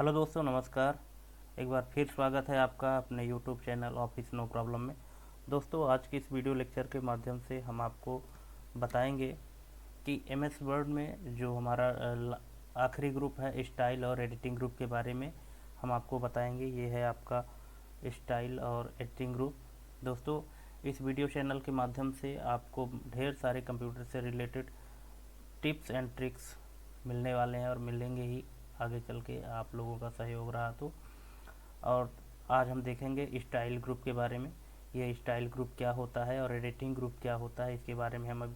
Hello दोस्तों, नमस्कार। एक बार फिर स्वागत है आपका अपने YouTube channel office no problem में। दोस्तों, आज के इस वीडियो लेक्चर के माध्यम से हम आपको बताएंगे कि एमएस वर्ड में जो हमारा आखिरी ग्रुप है स्टाइल और एडिटिंग ग्रुप के बारे में हम आपको बताएंगे। ये है आपका स्टाइल और एडिटिंग ग्रुप। दोस्तों, इस वीडियो चैनल के माध्यम से आपको ढेर सारे कंप्यूटर से रिलेटेड टिप्स एंड ट्रिक्स मिलने वाले हैं और मिलेंगे ही आगे चल के, आप लोगों का सहयोग रहा तो। और आज हम देखेंगे स्टाइल ग्रुप के बारे में। ये स्टाइल ग्रुप क्या होता है और एडिटिंग ग्रुप क्या होता है, इसके बारे में हम अब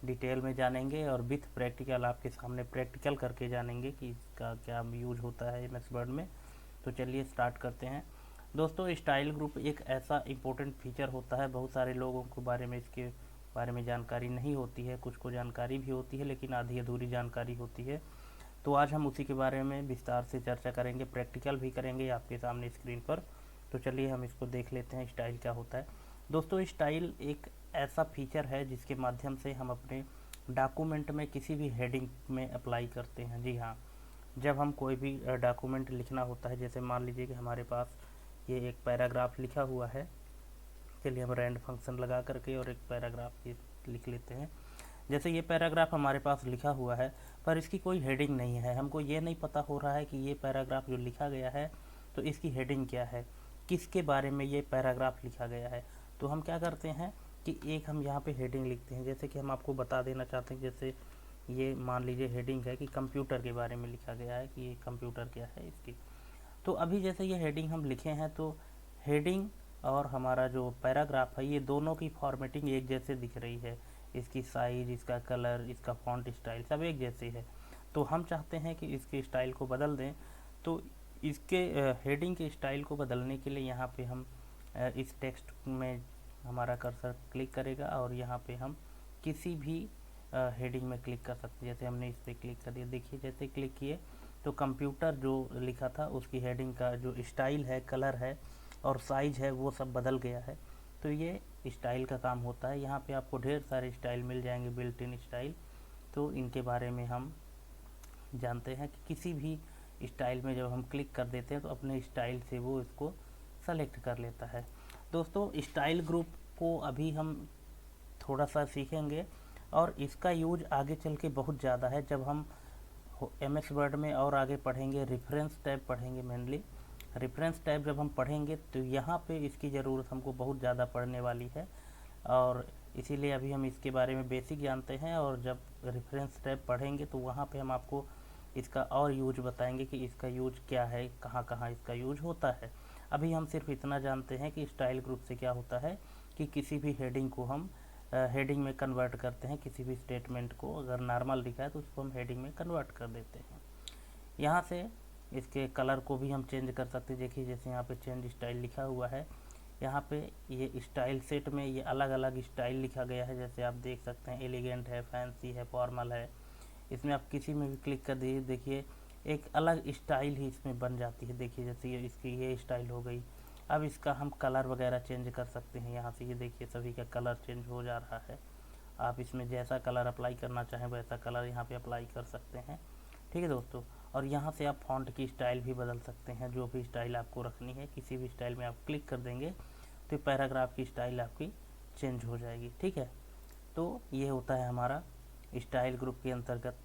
डिटेल में जानेंगे और विथ प्रैक्टिकल आपके सामने प्रैक्टिकल करके जानेंगे कि इसका क्या यूज होता है एमएस वर्ड में। तो चलिए स्टार्ट करते हैं। दोस्तों, स्टाइल ग्रुप एक ऐसा इम्पोर्टेंट फीचर होता है, बहुत सारे लोगों को इसके बारे में जानकारी नहीं होती है, कुछ को जानकारी भी होती है लेकिन आधी अधूरी जानकारी होती है। तो आज हम उसी के बारे में विस्तार से चर्चा करेंगे, प्रैक्टिकल भी करेंगे आपके सामने स्क्रीन पर। तो चलिए हम इसको देख लेते हैं, स्टाइल क्या होता है। दोस्तों, स्टाइल एक ऐसा फीचर है जिसके माध्यम से हम अपने डॉक्यूमेंट में किसी भी हेडिंग में अप्लाई करते हैं। जी हाँ, जब हम कोई भी डॉक्यूमेंट लिखना होता है, जैसे मान लीजिए कि हमारे पास ये एक पैराग्राफ लिखा हुआ है। चलिए हम रैंड फंक्शन लगा करके और एक पैराग्राफ ये लिख लेते हैं। जैसे ये पैराग्राफ हमारे पास लिखा हुआ है पर इसकी कोई हेडिंग नहीं है, हमको ये नहीं पता हो रहा है कि ये पैराग्राफ जो लिखा गया है तो इसकी हेडिंग क्या है, किसके बारे में ये पैराग्राफ लिखा गया है। तो हम क्या करते हैं कि एक हम यहाँ पे हेडिंग लिखते हैं। जैसे कि हम आपको बता देना चाहते हैं, जैसे ये मान लीजिए हेडिंग है कि कंप्यूटर के बारे में लिखा गया है कि ये कंप्यूटर क्या है इसकी। तो अभी जैसे ये हेडिंग हम लिखे हैं तो हेडिंग और हमारा जो पैराग्राफ है ये दोनों की फॉर्मेटिंग एक जैसे दिख रही है। इसकी साइज, इसका कलर, इसका फॉन्ट स्टाइल सब एक जैसे है। तो हम चाहते हैं कि इसके स्टाइल को बदल दें। तो इसके हेडिंग के स्टाइल को बदलने के लिए यहाँ पे हम इस टेक्स्ट में हमारा कर्सर क्लिक करेगा और यहाँ पे हम किसी भी हेडिंग में क्लिक कर सकते हैं। जैसे हमने इस पर क्लिक कर दिया, देखिए जैसे क्लिक किए तो कंप्यूटर जो लिखा था उसकी हेडिंग का जो स्टाइल है, कलर है और साइज है वो सब बदल गया है। तो ये स्टाइल का काम होता है। यहाँ पे आपको ढेर सारे स्टाइल मिल जाएंगे, बिल्ट इन स्टाइल। तो इनके बारे में हम जानते हैं कि किसी भी स्टाइल में जब हम क्लिक कर देते हैं तो अपने स्टाइल से वो इसको सेलेक्ट कर लेता है। दोस्तों, स्टाइल ग्रुप को अभी हम थोड़ा सा सीखेंगे और इसका यूज आगे चल के बहुत ज़्यादा है। जब हम एमएस वर्ड में और आगे पढ़ेंगे, रेफरेंस टैब पढ़ेंगे, मेनली रेफरेंस टैब जब हम पढ़ेंगे तो यहाँ पे इसकी ज़रूरत हमको बहुत ज़्यादा पड़ने वाली है। और इसीलिए अभी हम इसके बारे में बेसिक जानते हैं और जब रेफरेंस टैब पढ़ेंगे तो वहाँ पे हम आपको इसका और यूज बताएंगे कि इसका यूज क्या है, कहाँ कहाँ इसका यूज होता है। अभी हम सिर्फ इतना जानते हैं कि स्टाइल ग्रुप से क्या होता है कि किसी भी हेडिंग को हम हेडिंग में कन्वर्ट करते हैं। किसी भी स्टेटमेंट को अगर नॉर्मल लिखा है तो उसको हम हेडिंग में कन्वर्ट कर देते हैं। यहाँ से इसके कलर को भी हम चेंज कर सकते हैं। देखिए जैसे यहाँ पे चेंज स्टाइल लिखा हुआ है, यहाँ पे ये स्टाइल सेट में ये अलग अलग स्टाइल लिखा गया है। जैसे आप देख सकते हैं, एलिगेंट है, फैंसी है, फॉर्मल है। इसमें आप किसी में भी क्लिक कर दीजिए, देखिए एक अलग स्टाइल ही इसमें बन जाती है। देखिए जैसे ये इसकी ये स्टाइल हो गई। अब इसका हम कलर वगैरह चेंज कर सकते हैं। यहाँ से ये देखिए सभी का कलर चेंज हो जा रहा है। आप इसमें जैसा कलर अप्लाई करना चाहें वैसा कलर यहाँ पे अप्लाई कर सकते हैं। ठीक है दोस्तों, और यहाँ से आप फॉन्ट की स्टाइल भी बदल सकते हैं। जो भी स्टाइल आपको रखनी है, किसी भी स्टाइल में आप क्लिक कर देंगे तो पैराग्राफ की स्टाइल आपकी चेंज हो जाएगी। ठीक है, तो ये होता है हमारा स्टाइल ग्रुप के अंतर्गत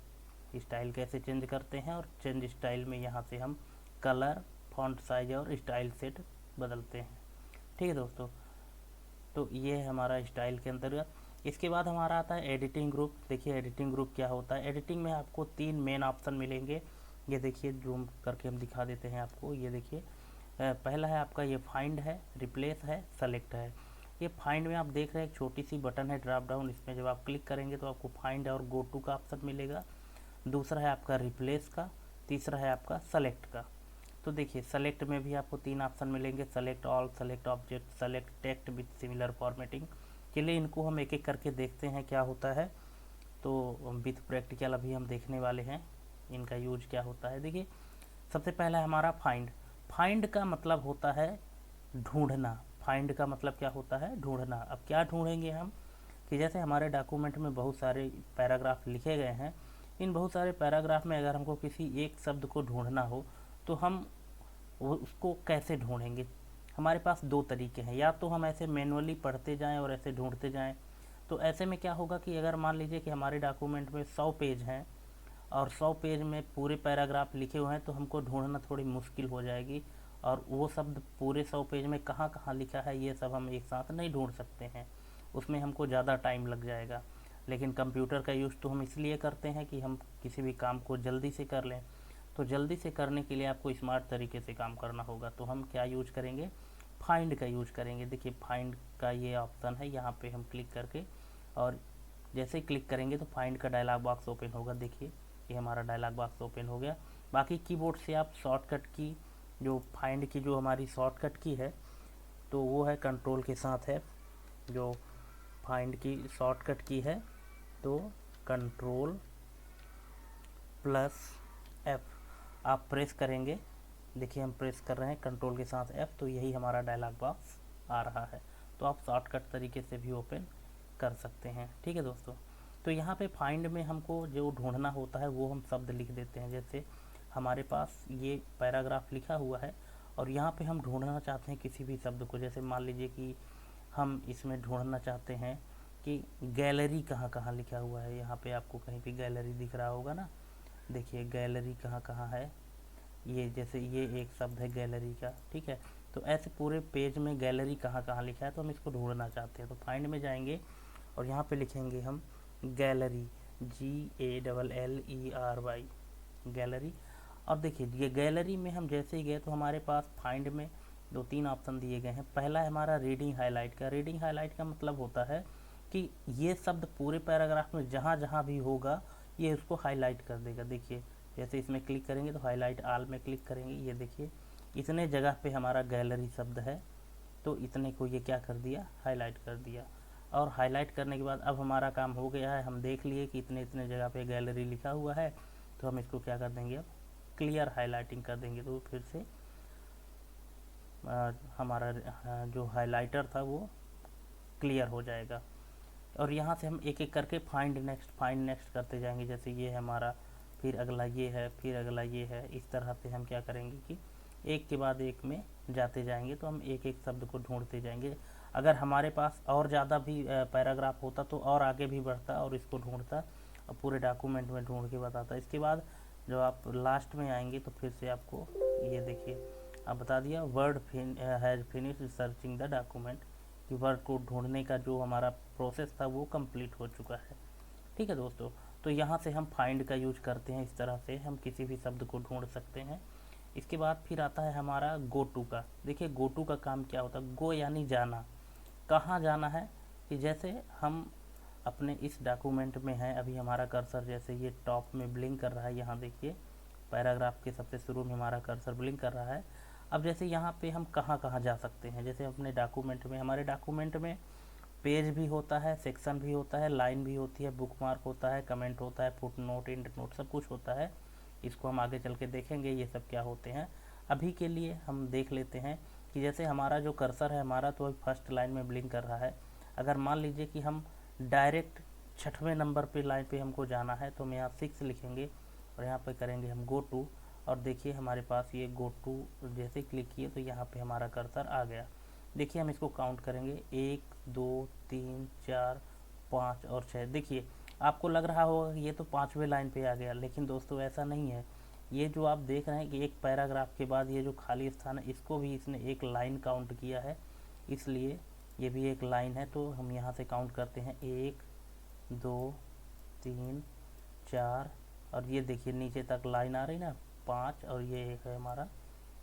स्टाइल कैसे चेंज करते हैं। और चेंज स्टाइल में यहाँ से हम कलर, फॉन्ट साइज और स्टाइल सेट बदलते हैं। ठीक है दोस्तों, तो ये है हमारा स्टाइल के अंतर्गत। इसके बाद हमारा आता है एडिटिंग ग्रुप। देखिए एडिटिंग ग्रुप क्या होता है। एडिटिंग में आपको 3 मेन ऑप्शन मिलेंगे। ये देखिए जूम करके हम दिखा देते हैं आपको। ये देखिए पहला है आपका ये फाइंड है, रिप्लेस है, सेलेक्ट है। ये फाइंड में आप देख रहे हैं एक छोटी सी बटन है ड्रॉप डाउन, इसमें जब आप क्लिक करेंगे तो आपको फाइंड और गो टू का ऑप्शन मिलेगा। दूसरा है आपका रिप्लेस का, तीसरा है आपका सेलेक्ट का। तो देखिए सेलेक्ट में भी आपको 3 ऑप्शन मिलेंगे, select all, select object, select text with similar formatting. चलिए इनको हम एक एक करके देखते हैं क्या होता है। तो विथ प्रैक्टिकल अभी हम देखने वाले हैं इनका यूज क्या होता है। देखिए सबसे पहला है हमारा फाइंड। फाइंड का मतलब होता है ढूंढना। फाइंड का मतलब क्या होता है? ढूंढना। अब क्या ढूंढेंगे हम कि जैसे हमारे डॉक्यूमेंट में बहुत सारे पैराग्राफ लिखे गए हैं। इन बहुत सारे पैराग्राफ में अगर हमको किसी एक शब्द को ढूंढना हो तो हम वो उसको कैसे ढूंढेंगे? हमारे पास दो तरीके हैं, या तो हम ऐसे मैनुअली पढ़ते जाएं और ऐसे ढूंढते जाएं। तो ऐसे में क्या होगा कि अगर मान लीजिए कि हमारे डॉक्यूमेंट में 100 पेज हैं और 100 पेज में पूरे पैराग्राफ लिखे हुए हैं, तो हमको ढूंढना थोड़ी मुश्किल हो जाएगी, और वो शब्द पूरे 100 पेज में कहाँ कहाँ लिखा है ये सब हम एक साथ नहीं ढूंढ सकते हैं, उसमें हमको ज़्यादा टाइम लग जाएगा। लेकिन कंप्यूटर का यूज़ तो हम इसलिए करते हैं कि हम किसी भी काम को जल्दी से कर लें। तो जल्दी से करने के लिए आपको स्मार्ट तरीके से काम करना होगा। तो हम क्या यूज करेंगे? फाइंड का यूज करेंगे। देखिए फाइंड का ये ऑप्शन है, यहाँ पे हम क्लिक करके, और जैसे ही क्लिक करेंगे तो फाइंड का डायलॉग बॉक्स ओपन होगा। देखिए ये हमारा डायलॉग बॉक्स ओपन हो गया। बाकी कीबोर्ड से आप शॉर्टकट की, जो फाइंड की जो हमारी शॉर्टकट की है, तो वो है कंट्रोल के साथ है। जो फाइंड की शॉर्टकट की है तो कंट्रोल प्लस एफ आप प्रेस करेंगे। देखिए हम प्रेस कर रहे हैं कंट्रोल के साथ एफ, तो यही हमारा डायलॉग बॉक्स आ रहा है। तो आप शॉर्टकट तरीके से भी ओपन कर सकते हैं। ठीक है दोस्तों, तो यहाँ पे फाइंड में हमको जो ढूंढना होता है वो हम शब्द लिख देते हैं। जैसे हमारे पास ये पैराग्राफ लिखा हुआ है और यहाँ पे हम ढूंढना चाहते हैं किसी भी शब्द को। जैसे मान लीजिए कि हम इसमें ढूंढना चाहते हैं कि गैलरी कहाँ कहाँ लिखा हुआ है। यहाँ पे आपको कहीं भी गैलरी दिख रहा होगा ना। देखिए गैलरी कहाँ कहाँ है, ये जैसे ये एक शब्द है गैलरी का। ठीक है, तो ऐसे पूरे पेज में गैलरी कहाँ कहाँ लिखा है, तो हम इसको ढूंढना चाहते हैं। तो फाइंड में जाएंगे और यहाँ पे लिखेंगे हम गैलरी, GALLERY, गैलरी। और देखिए ये गैलरी में हम जैसे ही गए तो हमारे पास फाइंड में दो तीन ऑप्शन दिए गए हैं। पहला है हमारा रीडिंग हाईलाइट का। रीडिंग हाईलाइट का मतलब होता है कि ये शब्द पूरे पैराग्राफ में जहाँ जहाँ भी होगा ये उसको हाईलाइट कर देगा। देखिए जैसे इसमें क्लिक करेंगे तो हाईलाइट ऑल में क्लिक करेंगे, ये देखिए इतने जगह पे हमारा गैलरी शब्द है, तो इतने को ये क्या कर दिया, हाईलाइट कर दिया। और हाईलाइट करने के बाद अब हमारा काम हो गया है, हम देख लिए कि इतने इतने जगह पे गैलरी लिखा हुआ है। तो हम इसको क्या कर देंगे, अब क्लियर हाईलाइटिंग कर देंगे। तो फिर से हमारा जो हाईलाइटर था वो क्लियर हो जाएगा। और यहाँ से हम एक एक करके फाइंड नेक्स्ट करते जाएंगे। जैसे ये है हमारा, फिर अगला ये है, फिर अगला ये है। इस तरह से हम क्या करेंगे कि एक के बाद एक में जाते जाएंगे, तो हम एक एक शब्द को ढूंढते जाएंगे। अगर हमारे पास और ज़्यादा भी पैराग्राफ होता तो और आगे भी बढ़ता और इसको ढूंढता और पूरे डॉक्यूमेंट में ढूंढ के बताता। इसके बाद जब आप लास्ट में आएंगे तो फिर से आपको ये देखिए अब बता दिया, word has finished searching the document, कि वर्ड को ढूंढने का जो हमारा प्रोसेस था वो कंप्लीट हो चुका है। ठीक है दोस्तों, तो यहाँ से हम फाइंड का यूज करते हैं। इस तरह से हम किसी भी शब्द को ढूंढ सकते हैं। इसके बाद फिर आता है हमारा गो टू का। देखिए गो टू का काम क्या होता है, गो यानी जाना, कहाँ जाना है। कि जैसे हम अपने इस डॉक्यूमेंट में हैं, अभी हमारा कर्सर जैसे ये टॉप में ब्लिंक कर रहा है, यहाँ देखिए पैराग्राफ के सबसे शुरू में हमारा कर्सर ब्लिंक कर रहा है। अब जैसे यहाँ पे हम कहाँ कहाँ जा सकते हैं, जैसे अपने डॉक्यूमेंट में, हमारे डॉक्यूमेंट में पेज भी होता है, सेक्शन भी होता है, लाइन भी होती है, बुकमार्क होता है, कमेंट होता है, फुट नोट, एंड नोट, सब कुछ होता है। इसको हम आगे चल के देखेंगे ये सब क्या होते हैं। अभी के लिए हम देख लेते हैं कि जैसे हमारा जो कर्सर है हमारा तो फर्स्ट लाइन में ब्लिंक कर रहा है। अगर मान लीजिए कि हम डायरेक्ट 6वें नंबर पे लाइन पे हमको जाना है, तो हम यहाँ 6 लिखेंगे और यहाँ पे करेंगे हम गो टू। और देखिए हमारे पास ये गो टू जैसे क्लिक किए तो यहाँ पे हमारा कर्सर आ गया। देखिए हम इसको काउंट करेंगे, 1 2 3 4 5 और 6। देखिए आपको लग रहा होगा कि ये तो 5वें लाइन पे आ गया, लेकिन दोस्तों ऐसा नहीं है। ये जो आप देख रहे हैं कि एक पैराग्राफ के बाद ये जो खाली स्थान है इसको भी इसने एक लाइन काउंट किया है, इसलिए ये भी एक लाइन है। तो हम यहाँ से काउंट करते हैं 1 2 3 4, और ये देखिए नीचे तक लाइन आ रही ना 5, और ये एक है हमारा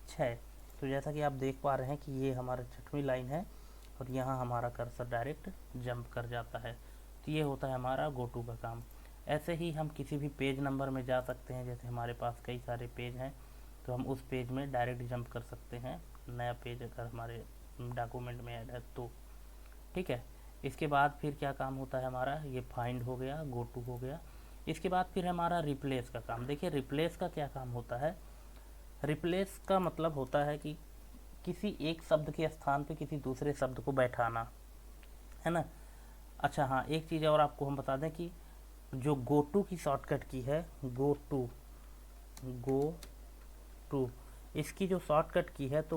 6। तो जैसा कि आप देख पा रहे हैं कि ये हमारा 6वीं लाइन है और यहाँ हमारा कर्सर डायरेक्ट जंप कर जाता है। तो ये होता है हमारा गो टू का काम। ऐसे ही हम किसी भी पेज नंबर में जा सकते हैं। जैसे हमारे पास कई सारे पेज हैं तो हम उस पेज में डायरेक्ट जंप कर सकते हैं, नया पेज अगर हमारे डॉक्यूमेंट में ऐड है तो। ठीक है, इसके बाद फिर क्या काम होता है हमारा, ये फाइंड हो गया, गो टू हो गया। इसके बाद फिर हमारा रिप्लेस का काम। देखिए रिप्लेस का क्या काम होता है, रिप्लेस का मतलब होता है कि किसी एक शब्द के स्थान पे किसी दूसरे शब्द को बैठाना, है ना। अच्छा हाँ, एक चीज़ और आपको हम बता दें कि जो गो टू की शॉर्टकट की है, गो टू इसकी जो शॉर्टकट की है तो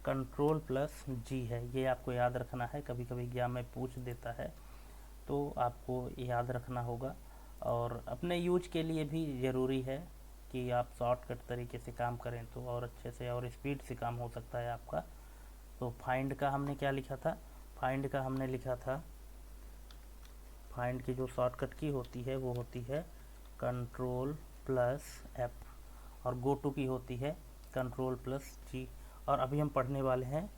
कंट्रोल प्लस जी है, ये आपको याद रखना है, कभी कभी एग्जाम में पूछ देता है तो आपको याद रखना होगा। और अपने यूज के लिए भी ज़रूरी है कि आप शॉर्टकट तरीके से काम करें तो और अच्छे से और स्पीड से काम हो सकता है आपका। तो फाइंड का हमने क्या लिखा था, फाइंड का हमने लिखा था, फाइंड की जो शॉर्टकट की होती है वो होती है कंट्रोल प्लस एफ, और गो टू की होती है कंट्रोल प्लस जी। और अभी हम पढ़ने वाले हैं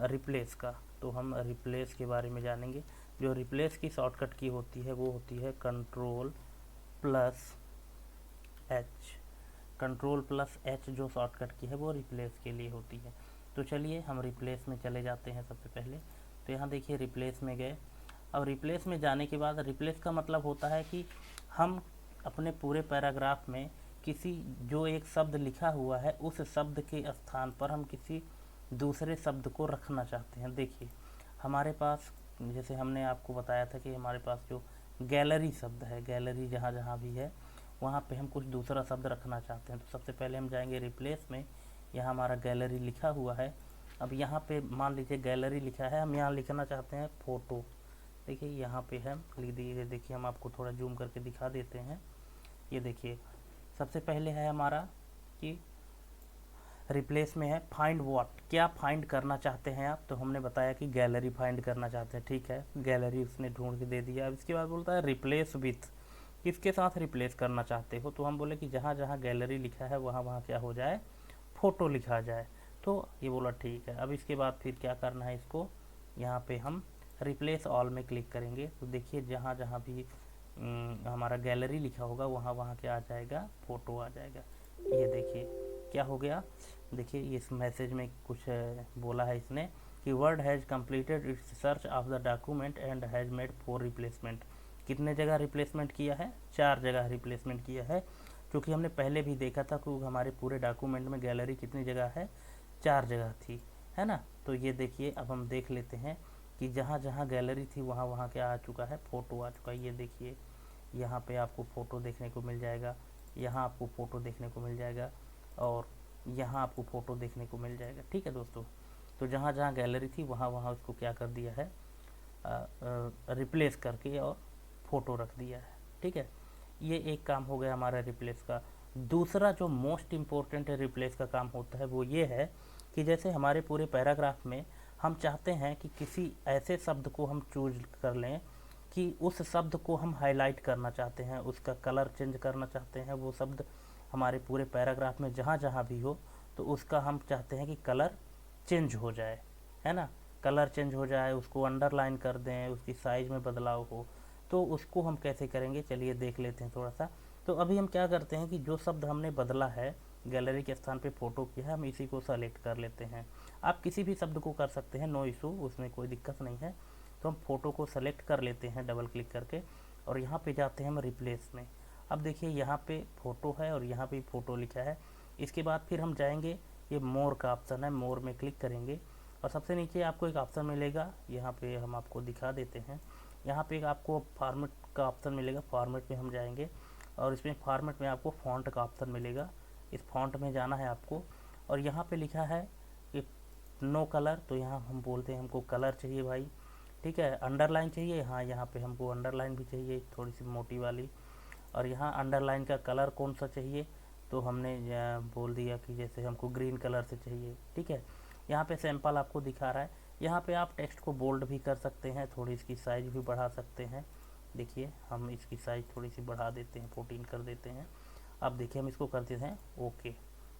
रिप्लेस का, तो हम रिप्लेस के बारे में जानेंगे। जो रिप्लेस की शॉर्टकट की होती है वो होती है control plus H. Control plus H जो शॉर्टकट की है वो रिप्लेस के लिए होती है। तो चलिए हम रिप्लेस में चले जाते हैं सबसे पहले। तो यहाँ देखिए रिप्लेस में गए। अब रिप्लेस में जाने के बाद, रिप्लेस का मतलब होता है कि हम अपने पूरे पैराग्राफ में किसी जो एक शब्द लिखा हुआ है उस शब्द के स्थान पर हम किसी दूसरे शब्द को रखना चाहते हैं। देखिए हमारे पास, जैसे हमने आपको बताया था कि हमारे पास जो गैलरी शब्द है, गैलरी जहाँ जहाँ भी है वहाँ पे हम कुछ दूसरा शब्द रखना चाहते हैं। तो सबसे पहले हम जाएंगे रिप्लेस में, यहाँ हमारा गैलरी लिखा हुआ है। अब यहाँ पे मान लीजिए गैलरी लिखा है, हम यहाँ लिखना चाहते हैं फ़ोटो। देखिए यहाँ पे है, लिख दीजिए। देखिए हम आपको थोड़ा जूम करके दिखा देते हैं। ये देखिए सबसे पहले है हमारा कि रिप्लेस में है फाइंड व्हाट, क्या फाइंड करना चाहते हैं आप। तो हमने बताया कि गैलरी फाइंड करना चाहते हैं, ठीक है, गैलरी उसने ढूंढ के दे दिया। अब इसके बाद बोलता है रिप्लेस विथ, किसके साथ रिप्लेस करना चाहते हो। तो हम बोले कि जहाँ जहाँ गैलरी लिखा है वहाँ वहाँ क्या हो जाए, फ़ोटो लिखा जाए। तो ये बोला ठीक है। अब इसके बाद फिर क्या करना है, इसको यहाँ पे हम रिप्लेस ऑल में क्लिक करेंगे। तो देखिए जहाँ जहाँ भी हमारा गैलरी लिखा होगा वहाँ वहाँ क्या आ जाएगा, फ़ोटो आ जाएगा। ये देखिए क्या हो गया। देखिए इस मैसेज में कुछ बोला है इसने कि word has completed it's search of the document and has made 4 replacement. कितने जगह रिप्लेसमेंट किया है, 4 जगह रिप्लेसमेंट किया है। क्योंकि हमने पहले भी देखा था कि हमारे पूरे डॉक्यूमेंट में गैलरी कितनी जगह है, 4 जगह थी, है ना। तो ये देखिए अब हम देख लेते हैं कि जहाँ जहाँ गैलरी थी वहाँ वहाँ क्या आ चुका है, फ़ोटो आ चुका है। ये देखिए यहाँ पे आपको फ़ोटो देखने को मिल जाएगा, यहाँ आपको फ़ोटो देखने को मिल जाएगा, और यहाँ आपको फ़ोटो देखने को मिल जाएगा। ठीक है दोस्तों, तो जहाँ जहाँ गैलरी थी वहाँ वहाँ उसको क्या कर दिया है, रिप्लेस करके और फ़ोटो रख दिया है। ठीक है, ये एक काम हो गया हमारा रिप्लेस का। दूसरा जो मोस्ट इम्पोर्टेंट रिप्लेस का काम होता है वो ये है कि जैसे हमारे पूरे पैराग्राफ में हम चाहते हैं कि किसी ऐसे शब्द को हम चूज कर लें कि उस शब्द को हम हाईलाइट करना चाहते हैं, उसका कलर चेंज करना चाहते हैं। वो शब्द हमारे पूरे पैराग्राफ में जहाँ जहाँ भी हो तो उसका हम चाहते हैं कि कलर चेंज हो जाए, है ना, कलर चेंज हो जाए, उसको अंडरलाइन कर दें, उसकी साइज़ में बदलाव हो। तो उसको हम कैसे करेंगे, चलिए देख लेते हैं थोड़ा सा। तो अभी हम क्या करते हैं कि जो शब्द हमने बदला है, गैलरी के स्थान पे फ़ोटो किया है, हम इसी को सेलेक्ट कर लेते हैं। आप किसी भी शब्द को कर सकते हैं, नो इशू, उसमें कोई दिक्कत नहीं है। तो हम फ़ोटो को सेलेक्ट कर लेते हैं डबल क्लिक करके, और यहाँ पे जाते हैं हम रिप्लेस में। अब देखिए यहाँ पे फ़ोटो है और यहाँ पे फ़ोटो लिखा है। इसके बाद फिर हम जाएंगे, ये मोर का ऑप्शन है, मोर में क्लिक करेंगे और सबसे नीचे आपको एक ऑप्शन मिलेगा, यहाँ पे हम आपको दिखा देते हैं। यहाँ पे आपको फॉर्मेट का ऑप्शन मिलेगा, फॉर्मेट में हम जाएंगे और इसमें फॉर्मेट में आपको फ़ॉन्ट का ऑप्शन मिलेगा। इस फॉन्ट में जाना है आपको, और यहाँ पे लिखा है कि नो कलर, तो यहाँ हम बोलते हैं हमको कलर चाहिए भाई। ठीक है, अंडरलाइन चाहिए, हाँ यहाँ पे हमको अंडरलाइन भी चाहिए, थोड़ी सी मोटी वाली। और यहाँ अंडरलाइन का कलर कौन सा चाहिए, तो हमने बोल दिया कि जैसे हमको ग्रीन कलर से चाहिए। ठीक है, यहाँ पे सैंपल आपको दिखा रहा है। यहाँ पे आप टेक्स्ट को बोल्ड भी कर सकते हैं, थोड़ी इसकी साइज़ भी बढ़ा सकते हैं। देखिए हम इसकी साइज़ थोड़ी सी बढ़ा देते हैं, 14 कर देते हैं। अब देखिए हम इसको कर देते हैं ओके,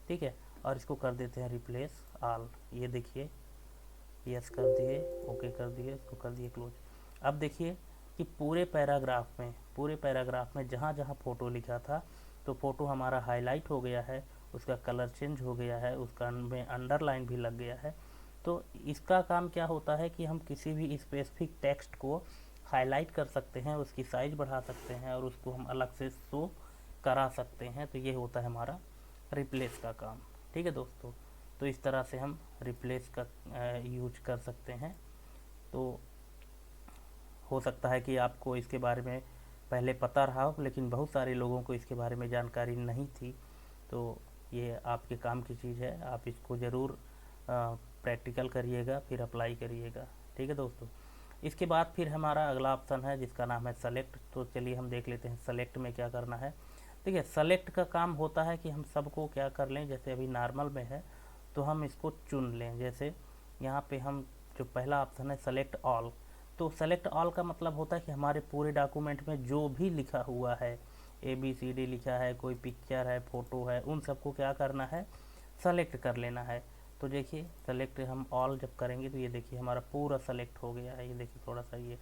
ठीक है, और इसको कर देते हैं रिप्लेस ऑल। ये देखिए यस कर दिए, ओके कर दिए, इसको कर दिए क्लोज। अब देखिए कि पूरे पैराग्राफ में जहाँ जहाँ फ़ोटो लिखा था तो फ़ोटो हमारा हाईलाइट हो गया है, उसका कलर चेंज हो गया है, उसका में अंडरलाइन भी लग गया है। तो इसका काम क्या होता है कि हम किसी भी स्पेसिफिक टेक्स्ट को हाईलाइट कर सकते हैं, उसकी साइज़ बढ़ा सकते हैं और उसको हम अलग से शो करा सकते हैं। तो ये होता है हमारा रिप्लेस का काम। ठीक है दोस्तों, तो इस तरह से हम रिप्लेस का यूज कर सकते हैं। तो हो सकता है कि आपको इसके बारे में पहले पता रहा हो, लेकिन बहुत सारे लोगों को इसके बारे में जानकारी नहीं थी। तो ये आपके काम की चीज़ है, आप इसको ज़रूर प्रैक्टिकल करिएगा, फिर अप्लाई करिएगा। ठीक है दोस्तों। इसके बाद फिर हमारा अगला ऑप्शन है जिसका नाम है सेलेक्ट। तो चलिए हम देख लेते हैं सेलेक्ट में क्या करना है। ठीक है, सेलेक्ट का काम होता है कि हम सबको क्या कर लें, जैसे अभी नॉर्मल में है तो हम इसको चुन लें। जैसे यहाँ पे हम जो पहला ऑप्शन है सेलेक्ट ऑल, तो सेलेक्ट ऑल का मतलब होता है कि हमारे पूरे डॉक्यूमेंट में जो भी लिखा हुआ है, ABCD लिखा है, कोई पिक्चर है, फ़ोटो है, उन सबको क्या करना है, सेलेक्ट कर लेना है। तो देखिए सेलेक्ट हम ऑल जब करेंगे तो ये देखिए हमारा पूरा सेलेक्ट हो गया है। ये देखिए थोड़ा सा ये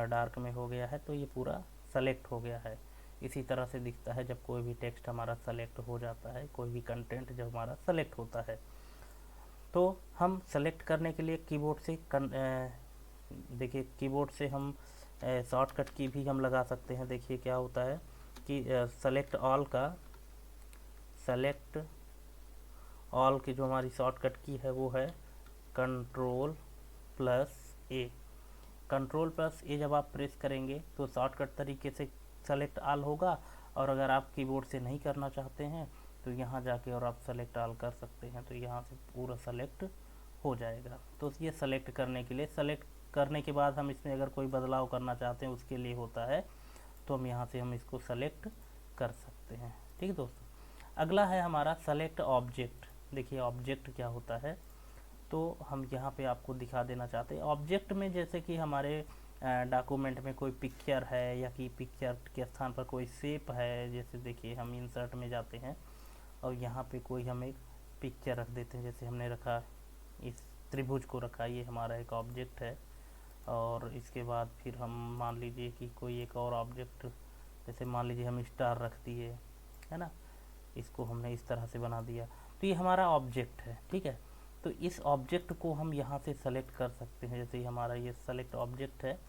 डार्क में हो गया है, तो ये पूरा सेलेक्ट हो गया है। इसी तरह से दिखता है जब कोई भी टेक्स्ट हमारा सेलेक्ट हो जाता है, कोई भी कंटेंट जब हमारा सेलेक्ट होता है। तो हम सेलेक्ट करने के लिए कीबोर्ड से देखिए कीबोर्ड से हम शॉर्टकट की भी हम लगा सकते हैं। देखिए क्या होता है कि सेलेक्ट ऑल की जो हमारी शॉर्टकट की है वो है Ctrl+A। Ctrl+A जब आप प्रेस करेंगे तो शॉर्टकट तरीके से सेलेक्ट ऑल होगा, और अगर आप कीबोर्ड से नहीं करना चाहते हैं तो यहाँ जाके और आप सेलेक्ट ऑल कर सकते हैं, तो यहाँ से पूरा सेलेक्ट हो जाएगा। तो ये सेलेक्ट करने के लिए, सेलेक्ट करने के बाद हम इसमें अगर कोई बदलाव करना चाहते हैं उसके लिए होता है, तो हम यहाँ से हम इसको सेलेक्ट कर सकते हैं। ठीक है दोस्तों। अगला है हमारा सेलेक्ट ऑब्जेक्ट। देखिए ऑब्जेक्ट क्या होता है, तो हम यहाँ पे आपको दिखा देना चाहते हैं। ऑब्जेक्ट में जैसे कि हमारे डॉक्यूमेंट में कोई पिक्चर है, या कि पिक्चर के स्थान पर कोई शेप है। जैसे देखिए हम इंसर्ट में जाते हैं और यहाँ पे कोई हम एक पिक्चर रख देते हैं, जैसे हमने रखा इस त्रिभुज को रखा, ये हमारा एक ऑब्जेक्ट है। और इसके बाद फिर हम मान लीजिए कि कोई एक और ऑब्जेक्ट, जैसे मान लीजिए हम स्टार रख दिए, है ना, इसको हमने इस तरह से बना दिया, तो ये हमारा ऑब्जेक्ट है। ठीक है, तो इस ऑब्जेक्ट को हम यहाँ से सेलेक्ट कर सकते हैं। जैसे हमारा ये सेलेक्ट ऑब्जेक्ट है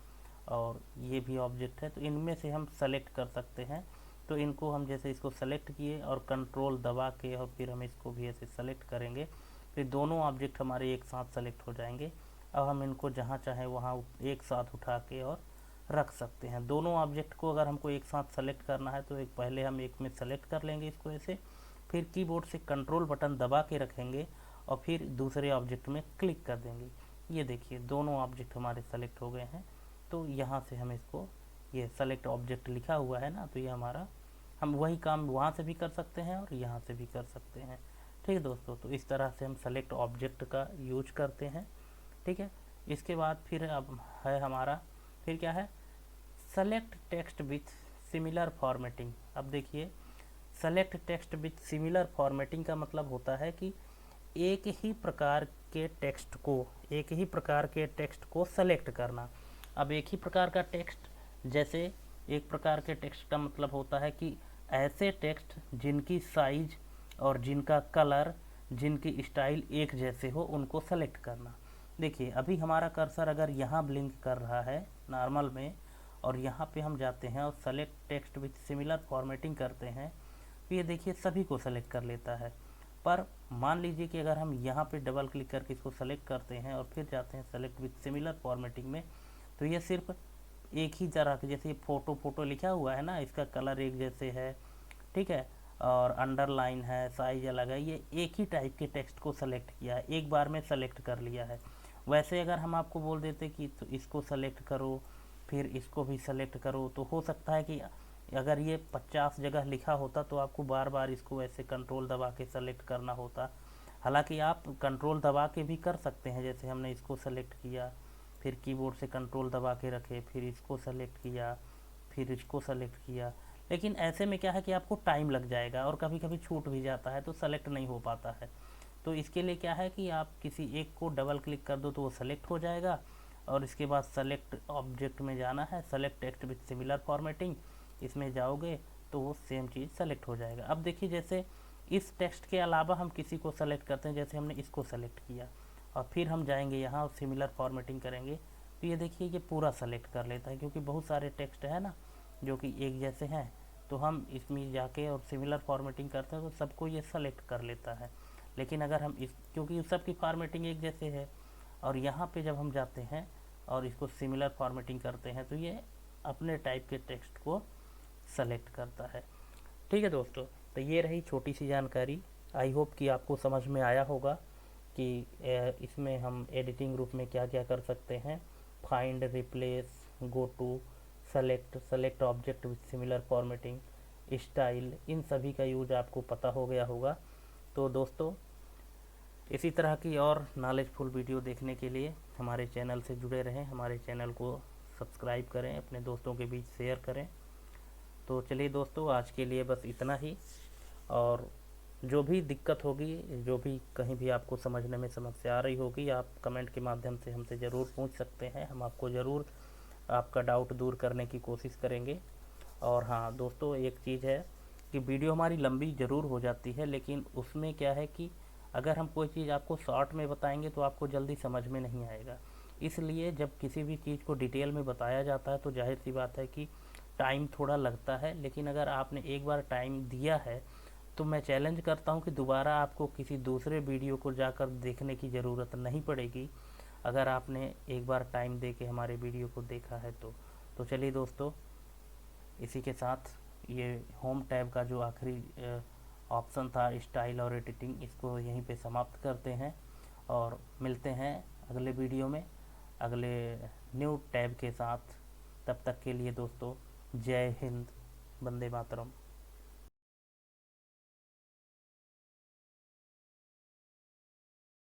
और ये भी ऑब्जेक्ट है, तो इनमें से हम सेलेक्ट कर सकते हैं। तो इनको हम जैसे इसको सेलेक्ट किए और कंट्रोल दबा के और फिर हम इसको भी ऐसे सेलेक्ट करेंगे, फिर दोनों ऑब्जेक्ट हमारे एक साथ सेलेक्ट हो जाएंगे। अब हम इनको जहाँ चाहें वहाँ एक साथ उठा के और रख सकते हैं। दोनों ऑब्जेक्ट को अगर हमको एक साथ सेलेक्ट करना है तो एक पहले हम एक में सेलेक्ट कर लेंगे इसको ऐसे, फिर कीबोर्ड से कंट्रोल बटन दबा के रखेंगे और फिर दूसरे ऑब्जेक्ट में क्लिक कर देंगे। ये देखिए दोनों ऑब्जेक्ट हमारे सेलेक्ट हो गए हैं। तो यहाँ से हम इसको, ये सेलेक्ट ऑब्जेक्ट लिखा हुआ है ना, तो ये हमारा, हम वही काम वहाँ से भी कर सकते हैं और यहाँ से भी कर सकते हैं। ठीक है दोस्तों, तो इस तरह से हम सेलेक्ट ऑब्जेक्ट का यूज करते हैं। ठीक है, इसके बाद फिर अब है हमारा, फिर क्या है, select text with similar formatting. अब देखिए select text with similar formatting का मतलब होता है कि एक ही प्रकार के टेक्स्ट को सेलेक्ट करना। अब एक ही प्रकार का टेक्स्ट, जैसे एक प्रकार के टेक्स्ट का मतलब होता है कि ऐसे टेक्स्ट जिनकी साइज और जिनका कलर, जिनकी स्टाइल एक जैसे हो, उनको सेलेक्ट करना। देखिए अभी हमारा कर्सर अगर यहाँ ब्लिंक कर रहा है नॉर्मल में, और यहाँ पे हम जाते हैं और select text with similar formatting करते हैं, तो ये देखिए सभी को सेलेक्ट कर लेता है। पर मान लीजिए कि अगर हम यहाँ पे डबल क्लिक करके इसको सेलेक्ट करते हैं और फिर जाते हैं सेलेक्ट विथ सिमिलर फॉर्मेटिंग में, तो ये सिर्फ एक ही तरह के, जैसे फोटो लिखा हुआ है ना, इसका कलर एक जैसे है, ठीक है, और अंडरलाइन है, साइज अलग है, ये एक ही टाइप के टेक्स्ट को सेलेक्ट किया है, एक बार में सेलेक्ट कर लिया है। वैसे अगर हम आपको बोल देते कि तो इसको सेलेक्ट करो, फिर इसको भी सेलेक्ट करो, तो हो सकता है कि अगर ये 50 जगह लिखा होता तो आपको बार बार इसको ऐसे कंट्रोल दबा के सेलेक्ट करना होता। हालांकि आप कंट्रोल दबा के भी कर सकते हैं, जैसे हमने इसको सेलेक्ट किया, फिर कीबोर्ड से कंट्रोल दबा के रखे, फिर इसको सेलेक्ट किया, फिर इसको सेलेक्ट किया। लेकिन ऐसे में क्या है कि आपको टाइम लग जाएगा और कभी कभी छूट भी जाता है, तो सेलेक्ट नहीं हो पाता है। तो इसके लिए क्या है कि आप किसी एक को डबल क्लिक कर दो तो वो सेलेक्ट हो जाएगा, और इसके बाद सेलेक्ट ऑब्जेक्ट में जाना है, select text with similar formatting, इसमें जाओगे तो वो सेम चीज़ सेलेक्ट हो जाएगा। अब देखिए जैसे इस टेक्स्ट के अलावा हम किसी को सेलेक्ट करते हैं, जैसे हमने इसको सेलेक्ट किया और फिर हम जाएंगे यहाँ और सिमिलर फॉर्मेटिंग करेंगे, तो ये देखिए ये पूरा सेलेक्ट कर लेता है, क्योंकि बहुत सारे टेक्स्ट है ना जो कि एक जैसे हैं, तो हम इसमें जाके और सिमिलर फॉर्मेटिंग करते हैं तो सबको ये सेलेक्ट कर लेता है। लेकिन अगर हम क्योंकि सब की फॉर्मेटिंग एक जैसे है, और यहाँ पे जब हम जाते हैं और इसको सिमिलर फॉर्मेटिंग करते हैं तो ये अपने टाइप के टेक्स्ट को सेलेक्ट करता है। ठीक है दोस्तों, तो ये रही छोटी सी जानकारी। आई होप कि आपको समझ में आया होगा कि इसमें हम एडिटिंग ग्रुप में क्या क्या कर सकते हैं। Find, replace, go to, select object with similar formatting, style, इन सभी का यूज आपको पता हो गया होगा। तो दोस्तों, इसी तरह की और नॉलेजफुल वीडियो देखने के लिए हमारे चैनल से जुड़े रहें, हमारे चैनल को सब्सक्राइब करें, अपने दोस्तों के बीच शेयर करें। तो चलिए दोस्तों, आज के लिए बस इतना ही। और जो भी दिक्कत होगी, जो भी कहीं भी आपको समझने में समस्या आ रही होगी, आप कमेंट के माध्यम से हमसे ज़रूर पूछ सकते हैं। हम आपको ज़रूर आपका डाउट दूर करने की कोशिश करेंगे। और हाँ दोस्तों, एक चीज़ है कि वीडियो हमारी लंबी ज़रूर हो जाती है, लेकिन उसमें क्या है कि अगर हम कोई चीज़ आपको शॉर्ट में बताएंगे तो आपको जल्दी समझ में नहीं आएगा। इसलिए जब किसी भी चीज़ को डिटेल में बताया जाता है तो जाहिर सी बात है कि टाइम थोड़ा लगता है। लेकिन अगर आपने एक बार टाइम दिया है तो मैं चैलेंज करता हूं कि दोबारा आपको किसी दूसरे वीडियो को जाकर देखने की ज़रूरत नहीं पड़ेगी, अगर आपने एक बार टाइम दे के हमारे वीडियो को देखा है तो चलिए दोस्तों, इसी के साथ ये होम टैब का जो आखिरी ऑप्शन था, स्टाइल और एडिटिंग, इसको यहीं पे समाप्त करते हैं और मिलते हैं अगले वीडियो में अगले न्यू टैब के साथ। तब तक के लिए दोस्तों, जय हिंद, वंदे मातरम।